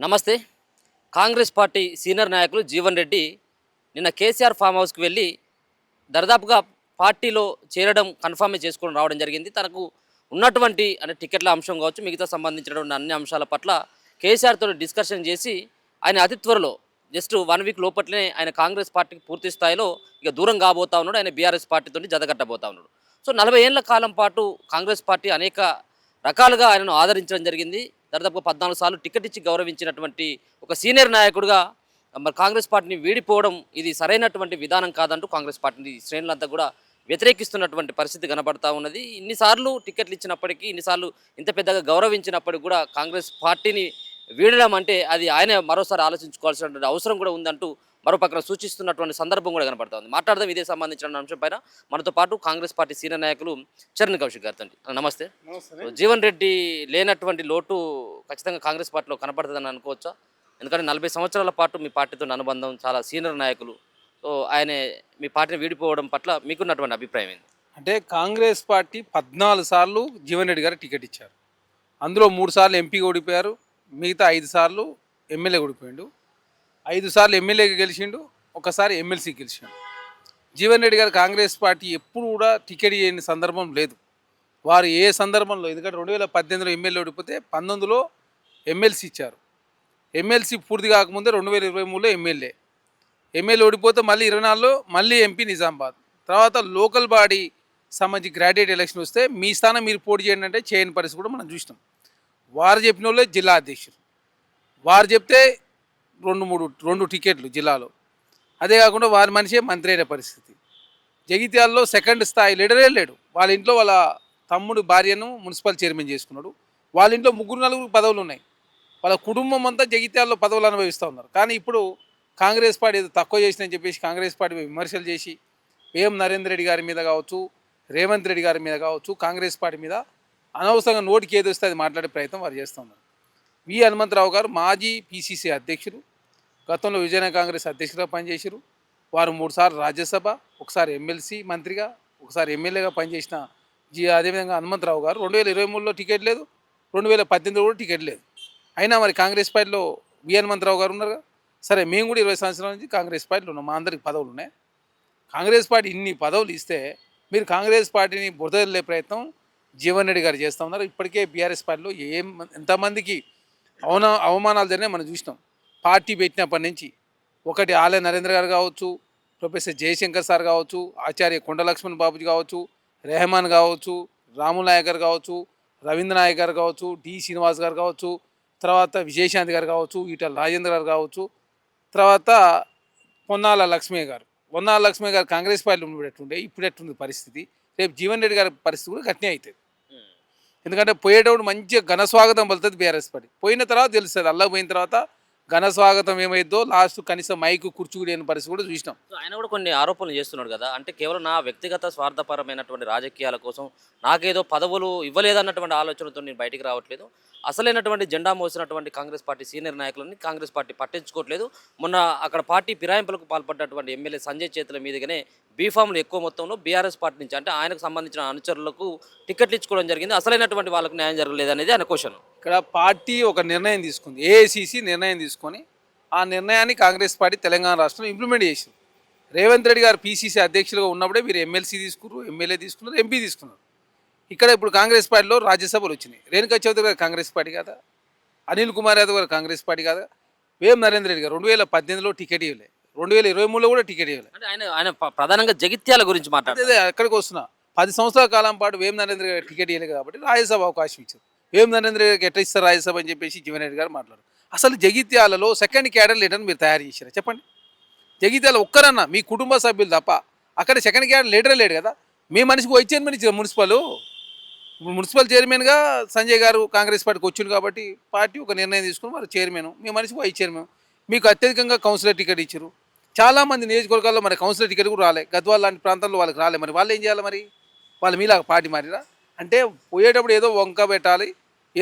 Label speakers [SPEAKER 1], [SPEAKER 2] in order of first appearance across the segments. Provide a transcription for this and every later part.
[SPEAKER 1] నమస్తే. Congress party senior నాయకులు జీవన్ రెడ్డి నిన్న కేసీఆర్ ఫామ్ హౌస్కి వెళ్ళి దరిదాపుగా పార్టీలో చేరడం కన్ఫర్మే చేసుకొని రావడం జరిగింది. తనకు ఉన్నటువంటి అంటే టికెట్ల అంశం కావచ్చు, మిగతా సంబంధించినటువంటి అన్ని అంశాల పట్ల కేసీఆర్తో డిస్కషన్ చేసి ఆయన అతి త్వరలో జస్ట్ 1 వీక్ లోపట్లనే ఆయన కాంగ్రెస్ పార్టీకి పూర్తి స్థాయిలో ఇక దూరం కాబోతా ఉన్నాడు. ఆయన బీఆర్ఎస్ పార్టీతో జతకట్టబోతా ఉన్నాడు. సో 40 ఏళ్ల కాలం పాటు కాంగ్రెస్ పార్టీ అనేక రకాలుగా ఆయనను ఆదరించడం జరిగింది. దాదాపు 14 సార్లు టికెట్ ఇచ్చి గౌరవించినటువంటి ఒక సీనియర్ నాయకుడిగా మరి కాంగ్రెస్ పార్టీని వీడిపోవడం ఇది సరైనటువంటి విధానం కాదంటూ కాంగ్రెస్ పార్టీని శ్రేణులంతా కూడా వ్యతిరేకిస్తున్నటువంటి పరిస్థితి కనబడతా ఉన్నది. ఇన్నిసార్లు టికెట్లు ఇచ్చినప్పటికీ, ఇన్నిసార్లు ఇంత పెద్దగా గౌరవించినప్పటికీ కూడా కాంగ్రెస్ పార్టీని వీడడం అంటే అది ఆయన మరోసారి ఆలోచించుకోవాల్సినటువంటి అవసరం కూడా ఉందంటూ మరో పక్కన సూచిస్తున్నటువంటి సందర్భం కూడా కనబడతా ఉంది. మాట్లాడదాం ఇదే సంబంధించిన అంశంపైన. మనతో పాటు కాంగ్రెస్ పార్టీ సీనియర్ నాయకులు చరణ్ కౌశిక్ గారితో. నమస్తే. జీవన్ రెడ్డి లేనటువంటి లోటు ఖచ్చితంగా కాంగ్రెస్ పార్టీలో కనపడుతుందని అనుకోవచ్చా? ఎందుకంటే 40 సంవత్సరాల పాటు మీ పార్టీతో అనుబంధం, చాలా సీనియర్ నాయకులు. సో ఆయన మీ పార్టీని వీడిపోవడం పట్ల మీకున్నటువంటి అభిప్రాయం ఏంటి?
[SPEAKER 2] అంటే కాంగ్రెస్ పార్టీ 14 సార్లు జీవన్ రెడ్డి గారు టికెట్ ఇచ్చారు. అందులో 3 సార్లు ఎంపీగా ఓడిపోయారు, మిగతా 5 సార్లు ఎమ్మెల్యేగా ఓడిపోయాడు. 5 సార్లు ఎమ్మెల్యేగా గెలిచిండు, ఒకసారి ఎమ్మెల్సీ గెలిచిండు. జీవన్ రెడ్డి గారు కాంగ్రెస్ పార్టీ ఎప్పుడు కూడా టికెట్ ఇవ్వని సందర్భం లేదు. వారు ఏ సందర్భంలో, ఎందుకంటే 2018లో ఎమ్మెల్యే ఓడిపోతే 19లో ఎమ్మెల్సీ ఇచ్చారు. ఎమ్మెల్సీ పూర్తి కాకముందే 2023లో ఎమ్మెల్యే ఓడిపోతే మళ్ళీ 24లో మళ్ళీ ఎంపీ నిజామాబాద్. తర్వాత లోకల్ బాడీ సంబంధించి గ్రాడ్యుయేట్ ఎలక్షన్ వస్తే మీ స్థానం మీరు పోటీ చేయండి అంటే చేయని పరిస్థితి కూడా మనం చూసినాం. వారు చెప్పిన వాళ్ళే జిల్లా అధ్యక్షులు, వారు చెప్తే 2 టికెట్లు జిల్లాలో. అదే కాకుండా వారి మనిషే మంత్రి అయిన పరిస్థితి. జగిత్యాలలో సెకండ్ స్థాయి లీడరే లేడు. వాళ్ళ ఇంట్లో వాళ్ళ తమ్ముడు భార్యను మున్సిపల్ చైర్మన్ చేసుకున్నాడు. వాళ్ళ ఇంట్లో 3-4 పదవులు ఉన్నాయి. వాళ్ళ కుటుంబం అంతా జగిత్యాలలో పదవులు అనుభవిస్తూ ఉన్నారు. కానీ ఇప్పుడు కాంగ్రెస్ పార్టీ ఏదో తక్కువ చేసిందని చెప్పేసి కాంగ్రెస్ పార్టీ విమర్శలు చేసి నరేంద్ర రెడ్డి గారి మీద కావచ్చు, రేవంత్ రెడ్డి గారి మీద కావచ్చు, కాంగ్రెస్ పార్టీ మీద అనవసరంగా నోటికి ఏది వస్తే అది మాట్లాడే ప్రయత్నం వారు చేస్తూ ఉన్నారు. హనుమంతరావు గారు మాజీ పిసిసి అధ్యక్షులు, గతంలో విజయనగర కాంగ్రెస్ అధ్యక్షులుగా పనిచేశారు. వారు 3 సార్లు రాజ్యసభ, ఒకసారి ఎమ్మెల్సీ మంత్రిగా, ఒకసారి ఎమ్మెల్యేగా పనిచేసిన అదేవిధంగా హనుమంతరావు గారు 2023లో టికెట్ లేదు, 2018లో కూడా టికెట్ లేదు. అయినా మరి కాంగ్రెస్ పార్టీలో హనుమంతరావు గారు ఉన్నారు. సరే, మేము కూడా 20 సంవత్సరాల నుంచి కాంగ్రెస్ పార్టీలో ఉన్నాం, మా అందరికి పదవులు ఉన్నాయి. కాంగ్రెస్ పార్టీ ఇన్ని పదవులు ఇస్తే మీరు కాంగ్రెస్ పార్టీని బురదలే ప్రయత్నం జీవన్ రెడ్డి గారు చేస్తూ ఉన్నారు. ఇప్పటికే బీఆర్ఎస్ పార్టీలో ఎంతమందికి అవమానాలు జరిగినా మనం చూసినాం. పార్టీ పెట్టినప్పటి నుంచి ఒకటి ఆలయ నరేంద్ర గారు కావచ్చు, ప్రొఫెసర్ జయశంకర్ సార్ కావచ్చు, ఆచార్య కొండ లక్ష్మణ్ బాబుజీ కావచ్చు, రెహమాన్ కావచ్చు, రాముల్ నాయక్ గారు కావచ్చు, రవీంద్ర నాయక్ గారు కావచ్చు, డి శ్రీనివాస్ గారు కావచ్చు, తర్వాత విజయశాంతి గారు కావచ్చు, ఈటల రాజేంద్ర గారు కావచ్చు, తర్వాత పొన్నాల లక్ష్మయ్య గారు కాంగ్రెస్ పార్టీలో ఉండేటుండే ఇప్పుడు ఎట్టుంది పరిస్థితి. రేపు జీవన్ రెడ్డి గారి పరిస్థితి కూడా గట్టినే అవుతుంది. ఎందుకంటే పోయేటప్పుడు మంచిగా ఘన స్వాగతం పలుతుంది బీఆర్ఎస్ పార్టీ. పోయిన తర్వాత తెలుస్తుంది, అల్లా పోయిన తర్వాత ఘన స్వాగతం ఏమైందో లాస్ట్ కనీసం మైకు కుర్చీ కూడా లేని పరిస్థితి కూడా చూసినాం.
[SPEAKER 1] ఆయన కూడా కొన్ని ఆరోపణలు చేస్తున్నాడు కదా, అంటే కేవలం నా వ్యక్తిగత స్వార్థపరమైనటువంటి రాజకీయాల కోసం నాకేదో పదవులు ఇవ్వలేదన్నటువంటి ఆలోచనతో నేను బయటికి రావట్లేదు. అసలైనటువంటి జెండా మోసినటువంటి కాంగ్రెస్ పార్టీ సీనియర్ నాయకులని కాంగ్రెస్ పార్టీ పట్టించుకోవట్లేదు. మొన్న అక్కడ పార్టీ ఫిరాయింపులకు పాల్పడ్డటువంటి ఎమ్మెల్యే సంజయ్ చేతుల మీదుగానే బీఫామ్లు ఎక్కువ మొత్తంలో బీఆర్ఎస్ పార్టీ నుంచి, అంటే ఆయనకు సంబంధించిన అనుచరులకు టికెట్లు ఇచ్చుకోవడం జరిగింది. అసలైనటువంటి వాళ్ళకు న్యాయం జరగలేదు అనేది ఆయన క్వశ్చన్.
[SPEAKER 2] ఇక్కడ పార్టీ ఒక నిర్ణయం తీసుకుంది, ఏఐసిసి నిర్ణయం తీసుకొని ఆ నిర్ణయాన్ని కాంగ్రెస్ పార్టీ తెలంగాణ రాష్ట్రంలో ఇంప్లిమెంట్ చేసింది. రేవంత్ రెడ్డి గారు పిసిసి అధ్యక్షులుగా ఉన్నప్పుడే మీరు ఎమ్మెల్సీ తీసుకున్నారు, ఎమ్మెల్యే తీసుకున్నారు, ఎంపీ తీసుకున్నారు. ఇక్కడ ఇప్పుడు కాంగ్రెస్ పార్టీలో రాజ్యసభలు వచ్చినాయి. రేణుకా చౌదరి గారు కాంగ్రెస్ పార్టీ కాదా? అనిల్ కుమార్ యాదవ్ గారు కాంగ్రెస్ పార్టీ కాదా? నరేంద్ర రెడ్డి గారు 2018లో టికెట్ ఇవ్వలే, 2023లో కూడా టికెట్ ఇవ్వలే.
[SPEAKER 1] అంటే ఆయన ప్రధానంగా జగిత్యాల గురించి మాట్లాడితే
[SPEAKER 2] ఎక్కడికి వస్తున్నా 10 సంవత్సరాల కాలం పాటు నరేంద్ర గారు టికెట్ ఇవ్వలేదు కాబట్టి రాజ్యసభ అవకాశం ఇచ్చారు. నరేంద్ర గారికి ఎట్లా ఇస్తారు రాజ్యసభ అని చెప్పేసి జీవన్ రెడ్డి గారు మాట్లాడారు. అసలు జగిత్యాలలో సెకండ్ క్యాడర్ లీడర్ని మీరు తయారు చేశారా చెప్పండి? జగిత్యాల ఒక్కరన్నా మీ కుటుంబ సభ్యులు తప్ప అక్కడ సెకండ్ క్యాడర్ లీడరే లేడు కదా. మీ మనిషికి వైస్ చైర్మన్ ఇచ్చారు మున్సిపల్ చైర్మన్గా సంజయ్ గారు కాంగ్రెస్ పార్టీకి వచ్చింది కాబట్టి పార్టీ ఒక నిర్ణయం తీసుకుని వారు చైర్మన్, మీ మనిషికి వైస్ చైర్మన్. మీకు అత్యధికంగా కౌన్సిలర్ టికెట్ ఇచ్చారు. చాలామంది నియోజకవర్గాల్లో మరి కౌన్సిలర్ టికెట్ కూడా రాలే, గద్వాల లాంటి ప్రాంతాల్లో వాళ్ళకి రాలే. మరి వాళ్ళు ఏం చేయాలి? మరి వాళ్ళు మీలాగా పార్టీ మారిరా అంటే పోయేటప్పుడు ఏదో వంక పెట్టాలి,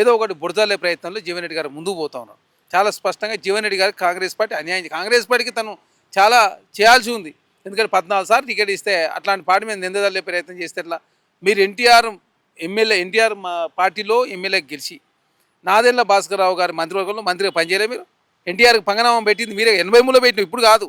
[SPEAKER 2] ఏదో ఒకటి బురదలే ప్రయత్నంలో జీవన్ రెడ్డి గారు ముందుకు పోతా ఉన్నారు. చాలా స్పష్టంగా జీవన్ రెడ్డి గారికి కాంగ్రెస్ పార్టీ అన్యాయం, కాంగ్రెస్ పార్టీకి తను చాలా చేయాల్సి ఉంది. ఎందుకంటే 14 సార్లు టికెట్ ఇస్తే అట్లాంటి పార్టీ మీద నిందదల్లే ప్రయత్నం చేస్తే ఎట్లా? మీరు ఎన్టీఆర్ పార్టీలో ఎమ్మెల్యే గెలిచి నాదెండ్ల భాస్కరరావు గారి మంత్రివర్గంలో మంత్రిగా పనిచేయలే మీరు? ఎన్టీఆర్కి పంగనామం పెట్టింది మీరే 83లో పెట్టిన ఇప్పుడు కాదు.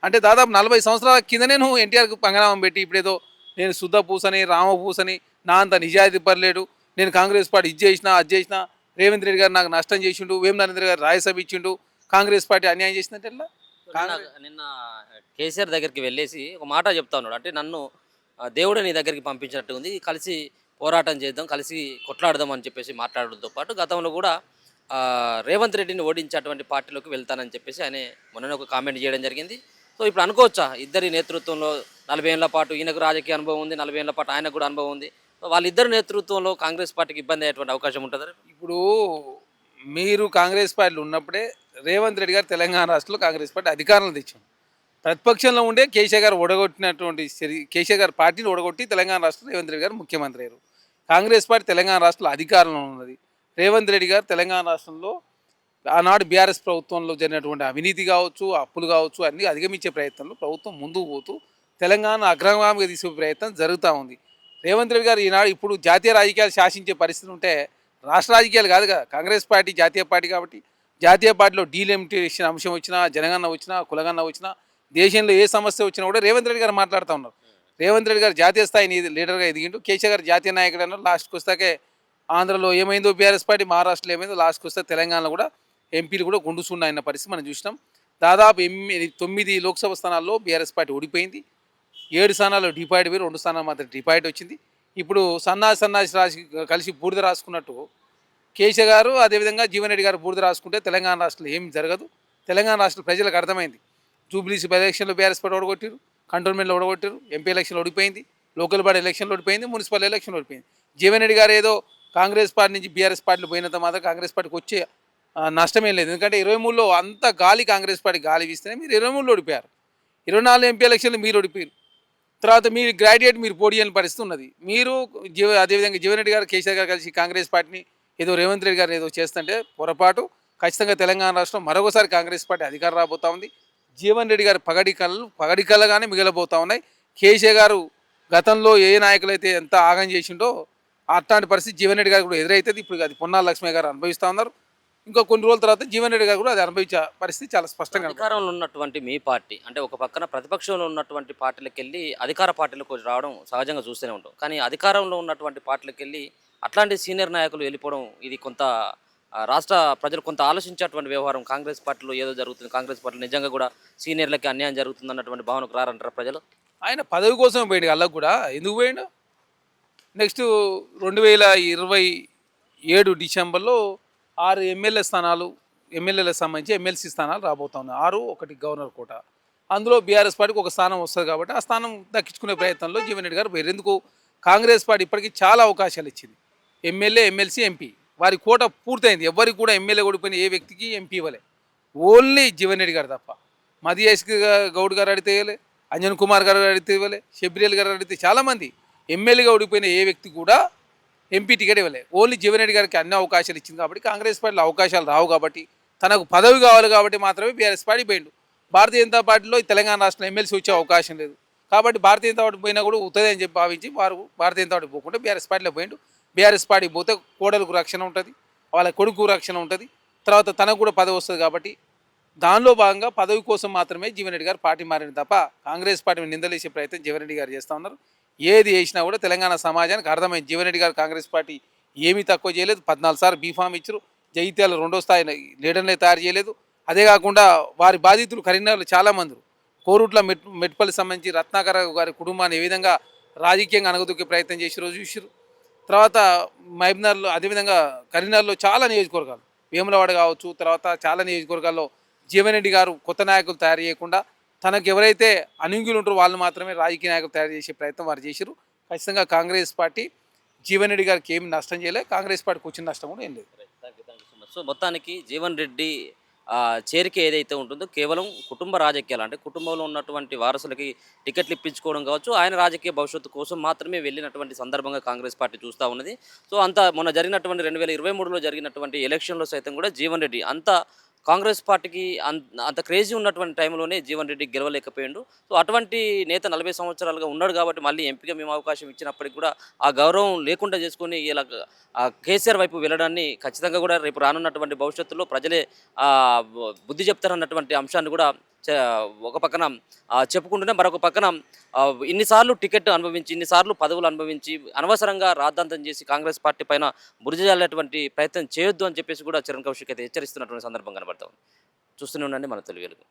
[SPEAKER 2] అంటే దాదాపు 40 సంవత్సరాల కిందనే నువ్వు ఎన్టీఆర్కి పంగనామం పెట్టి ఇప్పుడేదో నేను శుద్ధ పూసని రామ పూసని నా అంత నిజాయితీ పర్లేడు, నేను కాంగ్రెస్ పార్టీ ఇది చేసినా అది చేసినా, రేవంత్ రెడ్డి గారు నాకు నష్టం చేసిండు, వేం నరేంద్ర గారు రాజ్యసభ ఇచ్చిండు, కాంగ్రెస్ పార్టీ అన్యాయం చేసిందంటే ఎట్లా?
[SPEAKER 1] నిన్న కేసీఆర్ దగ్గరికి వెళ్ళేసి ఒక మాట చెప్తా ఉన్నాడు. అంటే నన్ను దేవుడు నీ దగ్గరికి పంపించినట్టు ఉంది, కలిసి పోరాటం చేద్దాం, కలిసి కొట్లాడదాం అని చెప్పేసి మాట్లాడడంతో పాటు గతంలో కూడా రేవంత్ రెడ్డిని ఓడించేటువంటి పార్టీలోకి వెళ్తానని చెప్పేసి ఆయన మొన్న ఒక కామెంట్ చేయడం జరిగింది. సో ఇప్పుడు అనుకోవచ్చా ఇద్దరి నేతృత్వంలో 40 ఏళ్ల పాటు ఈయనకు రాజకీయ అనుభవం ఉంది, 40 ఏళ్ల పాటు ఆయనకు కూడా అనుభవం ఉంది, సో వాళ్ళిద్దరి నేతృత్వంలో కాంగ్రెస్ పార్టీకి ఇబ్బంది అయ్యేటువంటి అవకాశం ఉంటుంది?
[SPEAKER 2] ఇప్పుడు మీరు కాంగ్రెస్ పార్టీలో ఉన్నప్పుడే రేవంత్ రెడ్డి గారు తెలంగాణ రాష్ట్రంలో కాంగ్రెస్ పార్టీ అధికారంలో తెచ్చాం. ప్రతిపక్షంలో ఉండే కేసీఆర్ గారు ఓడగొట్టినటువంటి కేసీఆర్ గారు పార్టీని ఓడగొట్టి తెలంగాణ రాష్ట్రంలో రేవంత్ రెడ్డి గారు ముఖ్యమంత్రి అయ్యారు. కాంగ్రెస్ పార్టీ తెలంగాణ రాష్ట్రంలో అధికారంలో ఉన్నది. రేవంత్ రెడ్డి గారు తెలంగాణ రాష్ట్రంలో ఆనాడు బీఆర్ఎస్ ప్రభుత్వంలో జరిగినటువంటి అవినీతి కావచ్చు, అప్పులు కావచ్చు, అన్నీ అధిగమించే ప్రయత్నంలో ప్రభుత్వం ముందుకు పోతూ తెలంగాణ అగ్రగామిగా తీసుకునే ప్రయత్నం జరుగుతూ ఉంది. రేవంత్ రెడ్డి గారు ఈనాడు ఇప్పుడు జాతీయ రాజకీయాలు శాసించే పరిస్థితి ఉంటే రాష్ట్ర రాజకీయాలు కాదు కదా, కాంగ్రెస్ పార్టీ జాతీయ పార్టీ కాబట్టి జాతీయ పార్టీలో డీలిమిటేషన్ అంశం వచ్చినా, జనగణన వచ్చినా, కులగణన వచ్చినా, దేశంలో ఏ సమస్య వచ్చినా కూడా రేవంత్ రెడ్డి గారు మాట్లాడుతూ ఉన్నారు. రేవంత్ రెడ్డి గారు జాతీయ స్థాయి లీడర్గా ఎదిగిండు. కేసీఆర్ గారు జాతీయ నాయకుడు అన్నారు. లాస్ట్కి వస్తాకే ఆంధ్రలో ఏమైందో బీఆర్ఎస్ పార్టీ, మహారాష్ట్రలో ఏమైందో, లాస్ట్కి వస్తే తెలంగాణలో కూడా ఎంపీలు కూడా గుండుసున్న అయిన పరిస్థితి మనం చూసినాం. దాదాపు 9 లోక్సభ స్థానాల్లో బీఆర్ఎస్ పార్టీ ఓడిపోయింది. 7 స్థానాల్లో డిపాయిట్ పోయి 2 స్థానాలు మాత్రం డిపాయిట్ వచ్చింది. ఇప్పుడు సన్నాసి రాసి కలిసి బూడిద రాసుకున్నట్టు కేసీఆర్ గారు అదేవిధంగా జీవన్ రెడ్డి గారు బూడిద రాసుకుంటే తెలంగాణ రాష్ట్రంలో ఏం జరగదు. తెలంగాణ రాష్ట్ర ప్రజలకు అర్థమైంది. జూబ్లీస్ ఎలక్షన్లో బీఆర్ఎస్ పార్టీ ఓడగొట్టారు, కంటోన్మెంట్లో ఓడగొట్టారు, ఎంపీ ఎలక్షన్లో ఓడిపోయింది, లోకల్ బాడీ ఎలక్షన్లో ఓడిపోయింది, మున్సిపల్ ఎలక్షన్లో ఓడిపోయింది. జీవన్ రెడ్డి గారు ఏదో కాంగ్రెస్ పార్టీ నుంచి బీఆర్ఎస్ పార్టీలో పోయినంత మాత్రం కాంగ్రెస్ పార్టీకి వచ్చే నష్టమేం లేదు. ఎందుకంటే 23లో అంత గాలి కాంగ్రెస్ పార్టీ గాలి వీస్తేనే మీరు 23లో ఓడిపోయారు. 24 ఎంపీ ఎలక్షన్లు మీరు ఓడిపోయారు. తర్వాత మీరు గ్రాడ్యుయేట్ మీరు పోటీ చేయని పరిస్థితి ఉన్నది. మీరు అదేవిధంగా జీవన్ రెడ్డి గారు కేసీఆర్ గారు కలిసి కాంగ్రెస్ పార్టీని ఏదో రేవంత్ రెడ్డి గారు ఏదో చేస్తుంటే పొరపాటు. ఖచ్చితంగా తెలంగాణ రాష్ట్రం మరొకసారి కాంగ్రెస్ పార్టీ అధికారం రాబోతూ ఉంది. జీవన్ రెడ్డి గారి పగడి కళ్ళగానే మిగిలిపోతూ ఉన్నాయి. కేసీఆర్ గారు గతంలో ఏ నాయకులైతే ఎంత ఆగం చేసిండో అట్లాంటి పరిస్థితి జీవన్ రెడ్డి గారు కూడా ఎదురైతుంది. ఇప్పుడు అది పొన్నాల లక్ష్మయ్య గారు అనుభవిస్తూ ఉన్నారు. ఇంకా కొన్ని రోజుల తర్వాత జీవన్ రెడ్డి గారు కూడా అది అనుభవించే పరిస్థితి చాలా స్పష్టంగా.
[SPEAKER 1] అధికారంలో ఉన్నటువంటి మీ పార్టీ అంటే ఒక పక్కన ప్రతిపక్షంలో ఉన్నటువంటి పార్టీలకు వెళ్ళి అధికార పార్టీలకు రావడం సహజంగా చూస్తూనే ఉంటాం. కానీ అధికారంలో ఉన్నటువంటి పార్టీలకు వెళ్ళి అట్లాంటి సీనియర్ నాయకులు వెళ్ళిపోవడం ఇది కొంత రాష్ట్ర ప్రజలు కొంత ఆలోచించేటువంటి వ్యవహారం. కాంగ్రెస్ పార్టీలో ఏదో జరుగుతుంది, కాంగ్రెస్ పార్టీలో నిజంగా కూడా సీనియర్లకి అన్యాయం జరుగుతుంది అన్నటువంటి భావనకు రారంటారా ప్రజలు?
[SPEAKER 2] ఆయన పదవి కోసం పోయిండు, అలా కూడా ఎందుకు పోయిండు? నెక్స్ట్ 2027 డిసెంబర్లో 6 ఎమ్మెల్యే స్థానాలు, ఎమ్మెల్యేలకు సంబంధించి ఎమ్మెల్సీ స్థానాలు రాబోతా ఉన్నాయి. 6, 1 గవర్నర్ కోట. అందులో బీఆర్ఎస్ పార్టీకి ఒక స్థానం వస్తుంది కాబట్టి ఆ స్థానం దక్కించుకునే ప్రయత్నంలో జీవన్ రెడ్డి గారు పోయారు. ఎందుకు? కాంగ్రెస్ పార్టీ ఇప్పటికీ చాలా అవకాశాలు ఇచ్చింది. ఎమ్మెల్యే, ఎమ్మెల్సీ, ఎంపీ వారి కోట పూర్తయింది. ఎవరికి కూడా ఎమ్మెల్యే ఓడిపోయిన ఏ వ్యక్తికి ఎంపీ ఇవ్వలే. ఓన్లీ జీవన్ రెడ్డి గారు తప్ప. మధుయాస్ గౌడ్ గారు అడిగితే ఇవ్వలే, అంజన్ కుమార్ గారు అడిగితే ఇవ్వలే, షబ్రియల్ గారు అడిగితే చాలామంది ఎమ్మెల్యేగా ఓడిపోయిన ఏ వ్యక్తి కూడా ఎంపీ టికెట్ ఇవ్వలే. ఓన్లీ జీవన్ రెడ్డి గారికి అన్ని అవకాశాలు ఇచ్చింది కాబట్టి కాంగ్రెస్ పార్టీలో అవకాశాలు రావు కాబట్టి తనకు పదవి కావాలి కాబట్టి మాత్రమే బీఆర్ఎస్ పార్టీ పోయిండు. భారతీయ జనతా పార్టీలో తెలంగాణ రాష్ట్రంలో ఎమ్మెల్సీ వచ్చే అవకాశం లేదు కాబట్టి భారతీయ జనతా పార్టీ పోయినా కూడా ఉత్తది అని చెప్పి భావించి వారు భారతీయ జనతా పార్టీ పోకుండా బీఆర్ఎస్ పార్టీలో పోయిండు. బీఆర్ఎస్ పార్టీ పోతే కోడలకు రక్షణ ఉంటుంది, వాళ్ళ కొడుకు రక్షణ ఉంటుంది, తర్వాత తనకు కూడా పదవి వస్తుంది కాబట్టి దానిలో భాగంగా పదవి కోసం మాత్రమే జీవన్ రెడ్డి గారు పార్టీ మారిన తప్ప కాంగ్రెస్ పార్టీని నిందలేసే ప్రయత్నం జీవన్ రెడ్డి గారు చేస్తూ ఉన్నారు. ఏది చేసినా కూడా తెలంగాణ సమాజానికి అర్థమైంది. జీవన్ రెడ్డి గారు కాంగ్రెస్ పార్టీ ఏమీ తక్కువ చేయలేదు. 14 సార్లు బీఫామ్ ఇచ్చారు. జగిత్యాల 2వ స్థాయి లీడర్లే తయారు చేయలేదు. అదే కాకుండా వారి బాధితులు కరీంనగర్లో చాలామంది, కోరుట్ల మెట్పల్లి సంబంధించి రత్నాకర్ గారి కుటుంబాన్ని ఏ విధంగా రాజకీయంగా అనగదొక్కే ప్రయత్నం చేసి రోజు చూసారు. తర్వాత మహబూబ్నగర్లో, అదేవిధంగా కరీంనగర్లో చాలా నియోజకవర్గాలు, వేములవాడ కావచ్చు, తర్వాత చాలా నియోజకవర్గాల్లో జీవన్ రెడ్డి గారు కొత్త నాయకులు తయారు చేయకుండా తనకు ఎవరైతే అనుంగులు ఉంటారో వాళ్ళు మాత్రమే రాజకీయ నాయకులు తయారు చేసే ప్రయత్నం వారు చేశారు. ఖచ్చితంగా కాంగ్రెస్ పార్టీ జీవన్ రెడ్డి గారికి ఏమి నష్టం చేయలేదు, కాంగ్రెస్ పార్టీకి వచ్చిన నష్టం కూడా ఏం లేదు.
[SPEAKER 1] సో మొత్తానికి జీవన్ రెడ్డి చేరిక ఏదైతే ఉంటుందో కేవలం కుటుంబ రాజకీయాలు, అంటే కుటుంబంలో ఉన్నటువంటి వారసులకి టికెట్లు ఇప్పించుకోవడం కావచ్చు, ఆయన రాజకీయ భవిష్యత్తు కోసం మాత్రమే వెళ్ళినటువంటి సందర్భంగా కాంగ్రెస్ పార్టీ చూస్తూ ఉన్నది. సో అంతా మొన్న జరిగినటువంటి 2023లో జరిగినటువంటి ఎలక్షన్లో సైతం కూడా జీవన్ రెడ్డి అంతా కాంగ్రెస్ పార్టీకి అంత క్రేజీ ఉన్నటువంటి టైంలోనే జీవన్ రెడ్డి గెలవలేకపోయిండు. సో అటువంటి నేత 40 సంవత్సరాలుగా ఉన్నాడు కాబట్టి మళ్ళీ ఎంపీగా మేము అవకాశం ఇచ్చినప్పటికి కూడా ఆ గౌరవం లేకుండా చేసుకొని ఇలా కేసీఆర్ వైపు వెళ్ళడాన్ని ఖచ్చితంగా కూడా రేపు రానున్నటువంటి భవిష్యత్తులో ప్రజలే బుద్ధి చెప్తారన్నటువంటి అంశాన్ని కూడా చ ఒక పక్కన చెప్పుకుంటూనే మరొక పక్కన ఇన్నిసార్లు టికెట్ అనుభవించి, ఇన్నిసార్లు పదవులు అనుభవించి, అనవసరంగా రాద్ధాంతం చేసి కాంగ్రెస్ పార్టీ పైన బురద జల్లేటువంటి ప్రయత్నం చేయొద్దు అని చెప్పేసి కూడా చరణ్ కౌశిక్ అయితే హెచ్చరిస్తున్నటువంటి సందర్భం కనబడతా ఉంది. చూస్తూనే ఉండండి మన తెలుగు వెలుగు.